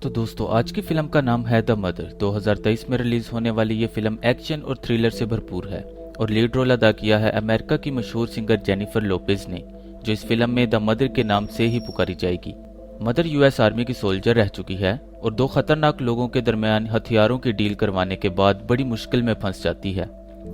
तो दोस्तों आज की फिल्म का नाम है द मदर। 2023 में रिलीज होने वाली ये फिल्म एक्शन और थ्रिलर से भरपूर है और लीड रोल अदा किया है अमेरिका की मशहूर सिंगर जेनिफर लोपेज ने, जो इस फिल्म में द मदर के नाम से ही पुकारी जाएगी। मदर यूएस आर्मी की सोल्जर रह चुकी है और दो खतरनाक लोगों के दरमियान हथियारों की डील करवाने के बाद बड़ी मुश्किल में फंस जाती है।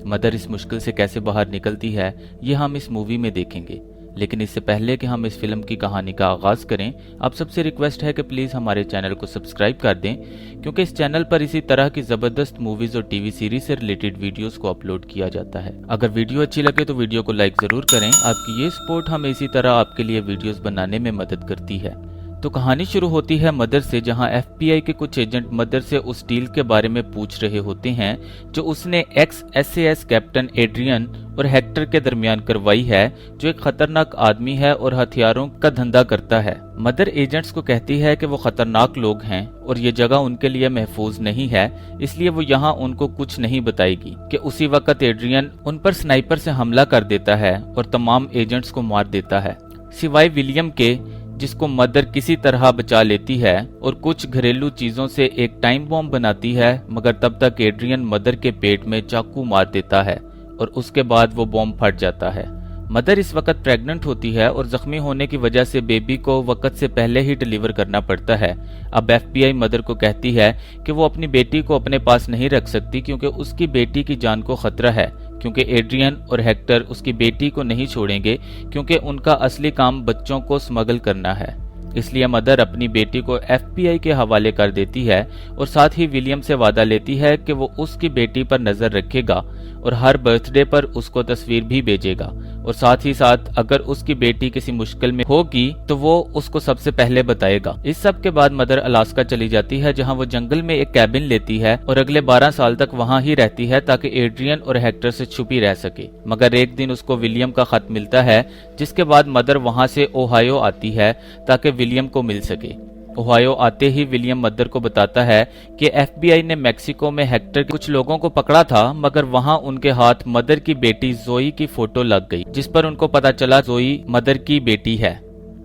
मदर इस मुश्किल से कैसे बाहर निकलती है ये हम इस मूवी में देखेंगे, लेकिन इससे पहले कि हम इस फिल्म की कहानी का आगाज करें, आप सबसे रिक्वेस्ट है कि प्लीज हमारे चैनल को सब्सक्राइब कर दें, क्योंकि इस चैनल पर इसी तरह की जबरदस्त मूवीज और टीवी सीरीज से रिलेटेड वीडियोस को अपलोड किया जाता है। अगर वीडियो अच्छी लगे तो वीडियो को लाइक जरूर करें। आपकी ये सपोर्ट हमें इसी तरह आपके लिए वीडियोस बनाने में मदद करती है। तो कहानी शुरू होती है मदर से, जहां एफबीआई के कुछ एजेंट मदर से उस डील के बारे में पूछ रहे होते हैं जो उसने एक्स एसएएस कैप्टन एड्रियन और हेक्टर के दरमियान करवाई है, जो एक खतरनाक आदमी है और हथियारों का धंधा करता है। मदर एजेंट्स को कहती है कि वो खतरनाक लोग हैं और ये जगह उनके लिए महफूज नहीं है, इसलिए वो यहाँ उनको कुछ नहीं बताएगी कि उसी वक्त एड्रियन उन पर स्नाइपर से हमला कर देता है और तमाम एजेंट्स को मार देता है, सिवाय विलियम के, जिसको मदर किसी तरह बचा लेती है और कुछ घरेलू चीजों से एक टाइम बॉम्ब बनाती है। मगर तब तक एड्रियन मदर के पेट में चाकू मार देता है और उसके बाद वो बॉम्ब फट जाता है। मदर इस वक्त प्रेग्नेंट होती है और जख्मी होने की वजह से बेबी को वक्त से पहले ही डिलीवर करना पड़ता है। अब एफबीआई मदर को कहती है कि वो अपनी बेटी को अपने पास नहीं रख सकती, क्योंकि उसकी बेटी की जान को खतरा है, क्योंकि एड्रियन और हेक्टर उसकी बेटी को नहीं छोड़ेंगे, क्योंकि उनका असली काम बच्चों को स्मगल करना है। इसलिए मदर अपनी बेटी को एफबीआई के हवाले कर देती है और साथ ही विलियम से वादा लेती है कि वो उसकी बेटी पर नजर रखेगा और हर बर्थडे पर उसको तस्वीर भी भेजेगा, और साथ ही साथ अगर उसकी बेटी किसी मुश्किल में होगी तो वो उसको सबसे पहले बताएगा। इस सब के बाद मदर अलास्का चली जाती है, जहां वो जंगल में एक कैबिन लेती है और अगले 12 साल तक वहां ही रहती है ताकि एड्रियन और हेक्टर से छुपी रह सके। मगर एक दिन उसको विलियम का खत मिलता है, जिसके बाद मदर वहां से ओहायो आती है ताकि विलियम को मिल सके। ओहायो आते ही विलियम मदर को बताता है कि एफबीआई ने मेक्सिको में हेक्टर के कुछ लोगों को पकड़ा था, मगर वहां उनके हाथ मदर की बेटी जोई की फोटो लग गई, जिस पर उनको पता चला जोई मदर की बेटी है।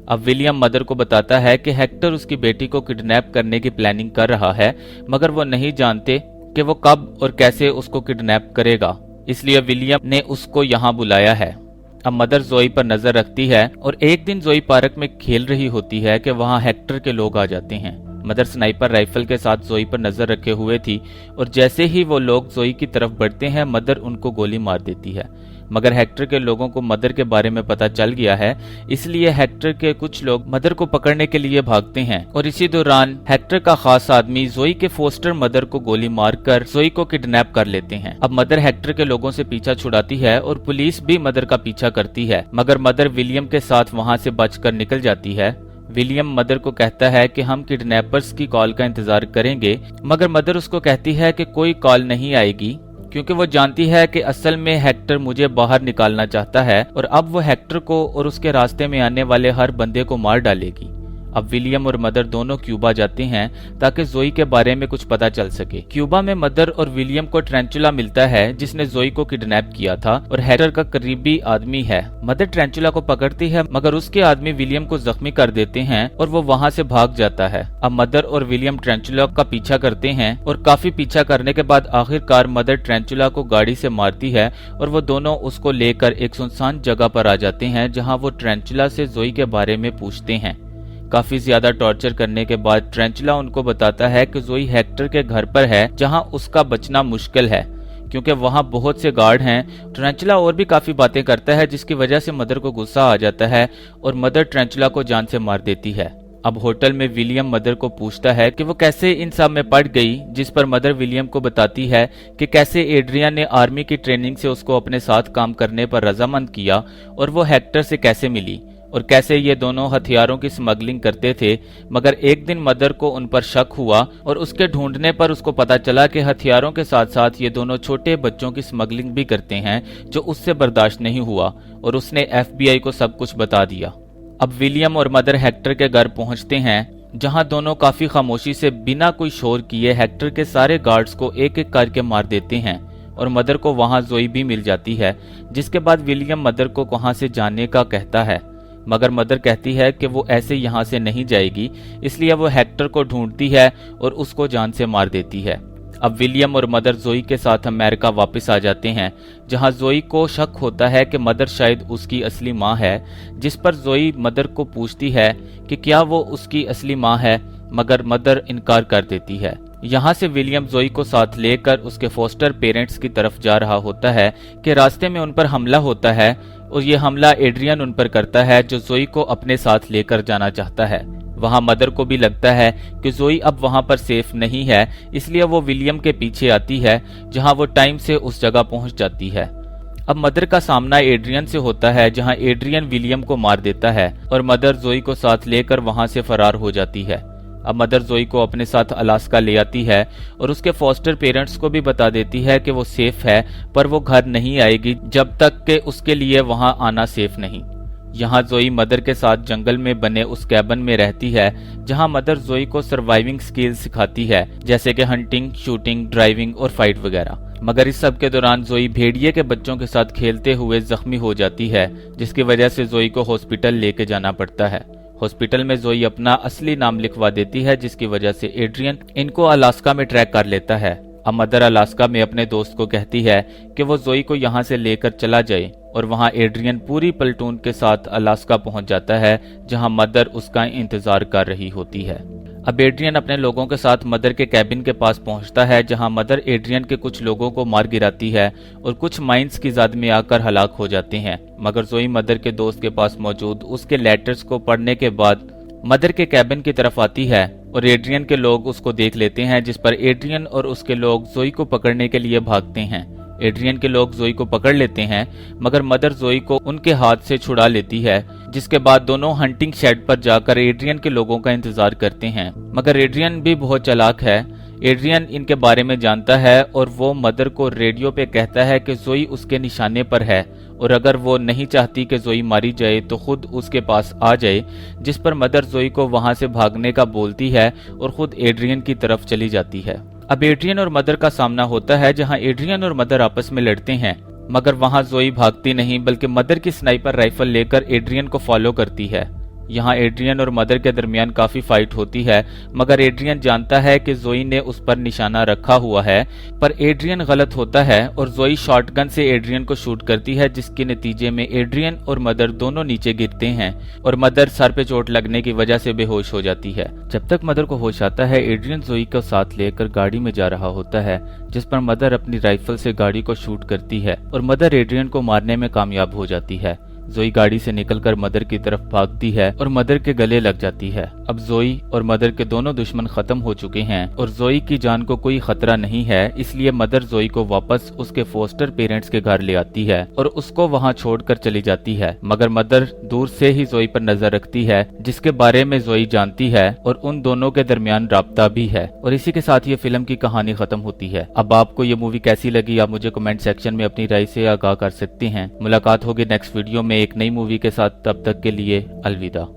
अब विलियम मदर को बताता है कि हेक्टर उसकी बेटी को किडनैप करने की प्लानिंग कर रहा है, मगर वो नहीं जानते कि वो कब और कैसे उसको किडनैप करेगा, इसलिए विलियम ने उसको यहाँ बुलाया है। अब मदर जोई पर नजर रखती है और एक दिन जोई पार्क में खेल रही होती है कि वहां हेक्टर के लोग आ जाते हैं। मदर स्नाइपर राइफल के साथ जोई पर नजर रखे हुए थी और जैसे ही वो लोग जोई की तरफ बढ़ते हैं मदर उनको गोली मार देती है। मगर हेक्टर के लोगों को मदर के बारे में पता चल गया है, इसलिए हेक्टर के कुछ लोग मदर को पकड़ने के लिए भागते हैं और इसी दौरान हेक्टर का खास आदमी जोई के फोस्टर मदर को गोली मारकर जोई को किडनैप कर लेते हैं। अब मदर हेक्टर के लोगों से पीछा छुड़ाती है और पुलिस भी मदर का पीछा करती है, मगर मदर विलियम के साथ वहां से बचकर निकल जाती है। विलियम मदर को कहता है कि हम किडनैपर्स की कॉल का इंतजार करेंगे, मगर मदर उसको कहती है कि कोई कॉल नहीं आएगी, क्योंकि वो जानती है कि असल में हेक्टर मुझे बाहर निकालना चाहता है और अब वो हेक्टर को और उसके रास्ते में आने वाले हर बंदे को मार डालेगी। अब विलियम और मदर दोनों क्यूबा जाते हैं ताकि जोई के बारे में कुछ पता चल सके। क्यूबा में मदर और विलियम को ट्रेंचुला मिलता है, जिसने जोई को किडनैप किया था और हेक्टर का करीबी आदमी है। मदर ट्रेंचुला को पकड़ती है, मगर उसके आदमी विलियम को जख्मी कर देते हैं और वो वहां से भाग जाता है। अब मदर और विलियम ट्रेंचुला का पीछा करते हैं और काफी पीछा करने के बाद आखिरकार मदर ट्रेंचुला को गाड़ी से मारती है और वो दोनों उसको लेकर एक सुनसान जगह पर आ जाते हैं, जहाँ वो ट्रेंचुला से जोई के बारे में पूछते हैं। काफी ज्यादा टॉर्चर करने के बाद ट्रेंचुला उनको बताता है कि जोई हेक्टर के घर पर है, जहां उसका बचना मुश्किल है क्योंकि वहां बहुत से गार्ड हैं। ट्रेंचुला और भी काफी बातें करता है, जिसकी वजह से मदर को गुस्सा आ जाता है और मदर ट्रेंचुला को जान से मार देती है। अब होटल में विलियम मदर को पूछता है कि वो कैसे इन सब में पड़ गई, जिस पर मदर विलियम को बताती है कि कैसे एड्रियन ने आर्मी की ट्रेनिंग से उसको अपने साथ काम करने पर रजामंद किया और वो हेक्टर से कैसे मिली और कैसे ये दोनों हथियारों की स्मगलिंग करते थे। मगर एक दिन मदर को उन पर शक हुआ और उसके ढूंढने पर उसको पता चला कि हथियारों के साथ साथ ये दोनों छोटे बच्चों की स्मगलिंग भी करते हैं, जो उससे बर्दाश्त नहीं हुआ और उसने एफबीआई को सब कुछ बता दिया। अब विलियम और मदर हेक्टर के घर पहुंचते हैं, जहां दोनों काफी खामोशी से बिना कोई शोर किए हेक्टर के सारे गार्ड्स को एक एक करके मार देते हैं और मदर को वहां जोई भी मिल जाती है, जिसके बाद विलियम मदर को वहां से जाने का कहता है। मगर मदर कहती है कि वो ऐसे यहाँ से नहीं जाएगी, इसलिए वो हेक्टर को ढूंढती है और उसको जान से मार देती है। अब विलियम और मदर जोई के साथ अमेरिका वापस आ जाते हैं, जहां जोई को शक होता है कि मदर शायद उसकी असली माँ है, जिस पर जोई मदर को पूछती है कि क्या वो उसकी असली माँ है, मगर मदर इनकार कर देती है। यहाँ से विलियम जोई को साथ लेकर उसके फोस्टर पेरेंट्स की तरफ जा रहा होता है कि रास्ते में उन पर हमला होता है और ये हमला एड्रियन उन पर करता है, जो जोई को अपने साथ लेकर जाना चाहता है। वहां मदर को भी लगता है कि जोई अब वहां पर सेफ नहीं है, इसलिए वो विलियम के पीछे आती है, जहां वो टाइम से उस जगह पहुंच जाती है। अब मदर का सामना एड्रियन से होता है, जहां एड्रियन विलियम को मार देता है और मदर जोई को साथ लेकर वहां से फरार हो जाती है। अब मदर जोई को अपने साथ अलास्का ले आती है और उसके फॉस्टर पेरेंट्स को भी बता देती है कि वो सेफ है, पर वो घर नहीं आएगी जब तक कि उसके लिए वहां आना सेफ नहीं। यहाँ जोई मदर के साथ जंगल में बने उस कैबन में रहती है, जहाँ मदर जोई को सर्वाइविंग स्किल्स सिखाती है, जैसे कि हंटिंग, शूटिंग, ड्राइविंग और फाइट वगैरह। मगर इस सब के दौरान जोई भेड़िए के बच्चों के साथ खेलते हुए जख्मी हो जाती है, जिसकी वजह से जोई को हॉस्पिटल लेके जाना पड़ता है। हॉस्पिटल में जोई अपना असली नाम लिखवा देती है, जिसकी वजह से एड्रियन इनको अलास्का में ट्रैक कर लेता है। अब मदर अलास्का में अपने दोस्त को कहती है कि वो जोई को यहाँ से लेकर चला जाए और वहाँ एड्रियन पूरी प्लेटून के साथ अलास्का पहुंच जाता है, जहाँ मदर उसका इंतजार कर रही होती है। अब एड्रियन अपने लोगों के साथ मदर के कैबिन के पास पहुंचता है, जहां मदर एड्रियन के कुछ लोगों को मार गिराती है और कुछ माइंस की जद में आकर हलाक हो जाते हैं। मगर जोई मदर के दोस्त के पास मौजूद उसके लेटर्स को पढ़ने के बाद मदर के कैबिन की तरफ आती है और एड्रियन के लोग उसको देख लेते हैं, जिस पर एड्रियन और उसके लोग जोई को पकड़ने के लिए भागते हैं। एड्रियन के लोग जोई को पकड़ लेते हैं, मगर मदर जोई को उनके हाथ से छुड़ा लेती है, जिसके बाद दोनों हंटिंग शेड पर जाकर एड्रियन के लोगों का इंतजार करते हैं। मगर एड्रियन भी बहुत चालाक है। एड्रियन इनके बारे में जानता है और वो मदर को रेडियो पे कहता है कि जोई उसके निशाने पर है और अगर वो नहीं चाहती कि जोई मारी जाए तो खुद उसके पास आ जाए, जिस पर मदर जोई को वहां से भागने का बोलती है और खुद एड्रियन की तरफ चली जाती है। अब एड्रियन और मदर का सामना होता है, जहां एड्रियन और मदर आपस में लड़ते हैं, मगर वहां जोई भागती नहीं बल्कि मदर की स्नाइपर राइफल लेकर एड्रियन को फॉलो करती है। यहाँ एड्रियन और मदर के दरमियान काफी फाइट होती है, मगर एड्रियन जानता है कि जोई ने उस पर निशाना रखा हुआ है, पर एड्रियन गलत होता है और जोई शॉटगन से एड्रियन को शूट करती है, जिसके नतीजे में एड्रियन और मदर दोनों नीचे गिरते हैं और मदर सर पे चोट लगने की वजह से बेहोश हो जाती है। जब तक मदर को होश आता है, एड्रियन जोई को साथ लेकर गाड़ी में जा रहा होता है, जिस पर मदर अपनी राइफल से गाड़ी को शूट करती है और मदर एड्रियन को मारने में कामयाब हो जाती है। जोई गाड़ी से निकलकर मदर की तरफ भागती है और मदर के गले लग जाती है। अब जोई और मदर के दोनों दुश्मन खत्म हो चुके हैं और जोई की जान को कोई खतरा नहीं है, इसलिए मदर जोई को वापस उसके फोस्टर पेरेंट्स के घर ले आती है और उसको वहां छोड़कर चली जाती है। मगर मदर दूर से ही जोई पर नजर रखती है, जिसके बारे में जोई जानती है और उन दोनों के दरमियान राब्ता भी है। और इसी के साथ ये फिल्म की कहानी खत्म होती है। अब आपको ये मूवी कैसी लगी, आप मुझे कमेंट सेक्शन में अपनी राय से आगाह कर सकते हैं। मुलाकात होगी नेक्स्ट वीडियो में एक नई मूवी के साथ। तब तक के लिए अलविदा।